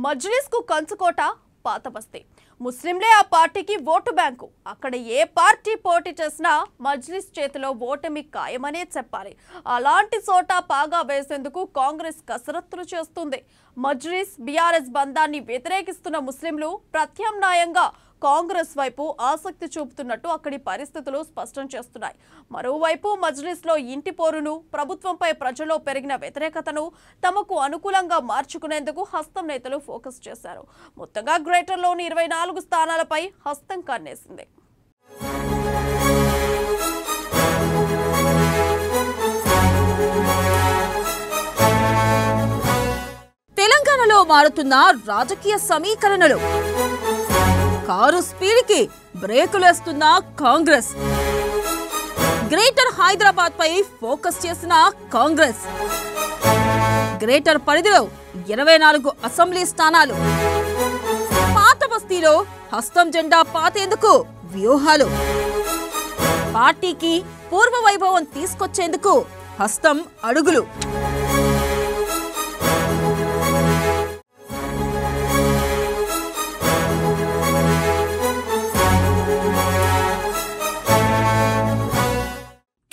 మజ్లిస్ కు కంచుకోట పాత బస్తీ ముస్లింలే ఆ పార్టీకి ఓటు బ్యాంకు. అక్కడ ఏ పార్టీ పోటీ చేసినా మజ్లిస్ చేతిలో ఓటమి ఖాయమనే చెప్పాలి. అలాంటి చోట పాగా వేసేందుకు కాంగ్రెస్ కసరత్తులు చేస్తుంది. మజ్లిస్ బీఆర్ఎస్ బంధాన్ని వ్యతిరేకిస్తున్న ముస్లింలు ప్రత్యామ్నాయంగా కాంగ్రెస్ వైపు ఆసక్తి చూపుతున్నట్టు అక్కడి పరిస్థితులు స్పష్టం చేస్తున్నాయి. మరోవైపు మజ్లిస్లో ఇంటి పోరును, ప్రభుత్వంపై ప్రజల్లో పెరిగిన వ్యతిరేకతను తమకు అనుకూలంగా మార్చుకునేందుకు హస్తం నేతలు ఫోకస్ చేశారు. మొత్తంగా గ్రేటర్లోని 24 స్థానాలపై హస్తం కన్నేసింది. తెలంగాణలో మారుతున్న రాజకీయ సమీకరణలు, కారు స్పీడ్కి బ్రేకులేస్తున్న కాంగ్రెస్, గ్రేటర్ హైదరాబాద్ పై ఫోకస్ చేసిన కాంగ్రెస్, గ్రేటర్ పరిధిలో 24 అసెంబ్లీ స్థానాలు, పాత బస్తీలో హస్తం జెండా పాతేందుకు వ్యూహాలు, పార్టీకి పూర్వ వైభవం తీసుకొచ్చేందుకు హస్తం అడుగులు.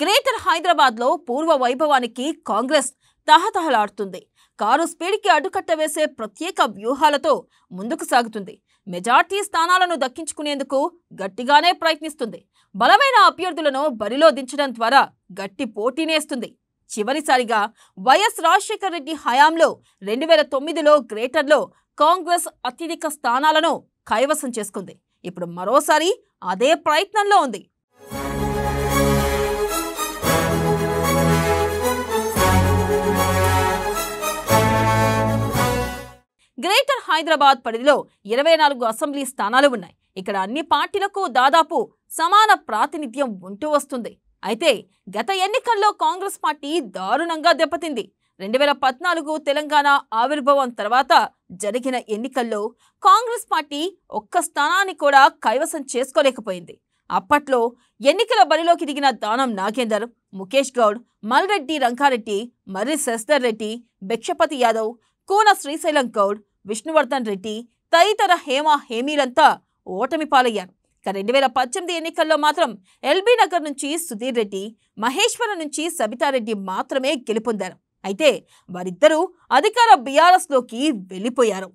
గ్రేటర్ హైదరాబాద్ లో పూర్వ వైభవానికి కాంగ్రెస్ తహతహలాడుతుంది. కారు స్పీడ్కి అడ్డుకట్ట వేసే ప్రత్యేక వ్యూహాలతో ముందుకు సాగుతుంది. మెజార్టీ స్థానాలను దక్కించుకునేందుకు గట్టిగానే ప్రయత్నిస్తుంది. బలమైన అభ్యర్థులను బరిలో దించడం ద్వారా గట్టి పోటీనేస్తుంది. చివరిసారిగా వైఎస్ రాజశేఖర రెడ్డి హయాంలో 2009లో గ్రేటర్లో కాంగ్రెస్ అత్యధిక స్థానాలను కైవసం చేసుకుంది. ఇప్పుడు మరోసారి అదే ప్రయత్నంలో ఉంది. గ్రేటర్ హైదరాబాద్ పరిధిలో 24 అసెంబ్లీ స్థానాలు ఉన్నాయి. ఇక్కడ అన్ని పార్టీలకు దాదాపు సమాన ప్రాతినిధ్యం ఉంటూ వస్తుంది. అయితే గత ఎన్నికల్లో కాంగ్రెస్ పార్టీ దారుణంగా దెబ్బతింది. 2014 తెలంగాణ ఆవిర్భావం తర్వాత జరిగిన ఎన్నికల్లో కాంగ్రెస్ పార్టీ ఒక్క స్థానాన్ని కూడా కైవసం చేసుకోలేకపోయింది. అప్పట్లో ఎన్నికల బరిలోకి దిగిన దానం నాగేందర్, ముఖేష్ గౌడ్, మల్రెడ్డి రంగారెడ్డి, మర్రి శశిధర్ రెడ్డి, భిక్షపతి యాదవ్, కూన శ్రీశైలం గౌడ్, విష్ణువర్ధన్ రెడ్డి తదితర హేమీలంతా ఓటమి పాలయ్యారు. 2018 ఎన్నికల్లో మాత్రం ఎల్బీ నగర్ నుంచి సుధీర్ రెడ్డి, మహేశ్వరం నుంచి సబితారెడ్డి మాత్రమే గెలుపొందారు. అయితే వారిద్దరూ అధికార బీఆర్ఎస్ లోకి వెళ్లిపోయారు.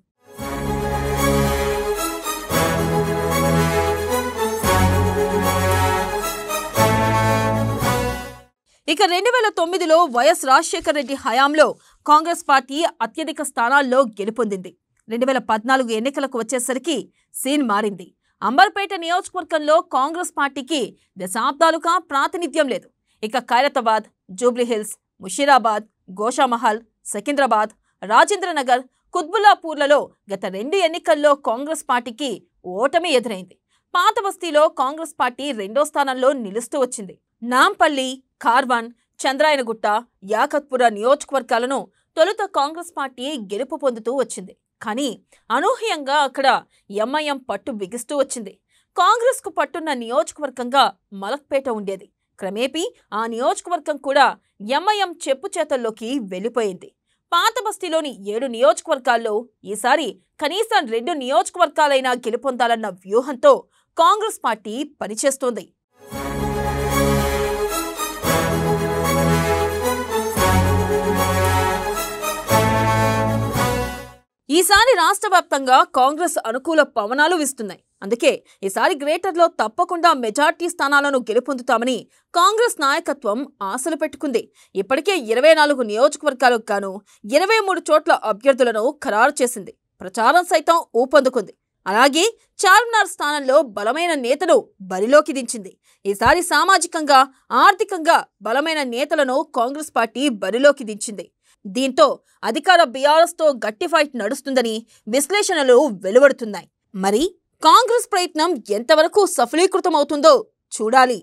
ఇక 2009లో వైఎస్ రాజశేఖర రెడ్డి హయాంలో కాంగ్రెస్ పార్టీ అత్యధిక స్థానాల్లో గెలుపొందింది. 2014 ఎన్నికలకు వచ్చేసరికి సీన్ మారింది. అంబర్పేట నియోజకవర్గంలో కాంగ్రెస్ పార్టీకి దశాబ్దాలుగా ప్రాతినిధ్యం లేదు. ఇక ఖైరతాబాద్, జూబ్లీహిల్స్, ముషీరాబాద్, గోషామహల్, సికింద్రాబాద్, రాజేంద్రనగర్, కుత్బుల్లాపూర్లలో గత 2 ఎన్నికల్లో కాంగ్రెస్ పార్టీకి ఓటమి ఎదురైంది. పాత బస్తీలో కాంగ్రెస్ పార్టీ 2వ స్థానంలో నిలుస్తూ వచ్చింది. నాంపల్లి, కార్వాన్, చంద్రాయనగుట్ట, యాకత్పుర నియోజకవర్గాలను తొలుత కాంగ్రెస్ పార్టీ గెలుపు పొందుతూ వచ్చింది. కానీ అనూహ్యంగా అక్కడ ఎంఐఎం పట్టు బిగిస్తూ వచ్చింది. కాంగ్రెస్కు పట్టున్న నియోజకవర్గంగా మలక్పేట ఉండేది. క్రమేపీ ఆ నియోజకవర్గం కూడా ఎంఐఎం చెప్పు చేతల్లోకి వెళ్ళిపోయింది. పాత బస్తీలోని 7 నియోజకవర్గాల్లో ఈసారి కనీసం 2 నియోజకవర్గాలైనా గెలుపొందాలన్న వ్యూహంతో కాంగ్రెస్ పార్టీ పనిచేస్తోంది. ఈసారి రాష్ట్ర వ్యాప్తంగా కాంగ్రెస్ అనుకూల పవనాలు వీస్తున్నాయి. అందుకే ఈసారి గ్రేటర్లో తప్పకుండా మెజార్టీ స్థానాలను గెలుపొందుతామని కాంగ్రెస్ నాయకత్వం ఆశలు పెట్టుకుంది. ఇప్పటికే 24 నియోజకవర్గాలకు గాను 23 చోట్ల అభ్యర్థులను ఖరారు చేసింది. ప్రచారం సైతం ఊపందుకుంది. అలాగే చార్మినార్ స్థానంలో బలమైన నేతను బరిలోకి దించింది. ఈసారి సామాజికంగా, ఆర్థికంగా బలమైన నేతలను కాంగ్రెస్ పార్టీ బరిలోకి దించింది. దీంతో అధికార బీఆర్ఎస్తో గట్టి ఫైట్ నడుస్తుందని విశ్లేషణలు వెలువడుతున్నాయి. మరి కాంగ్రెస్ ప్రయత్నం ఎంతవరకు సఫలీకృతమవుతుందో చూడాలి.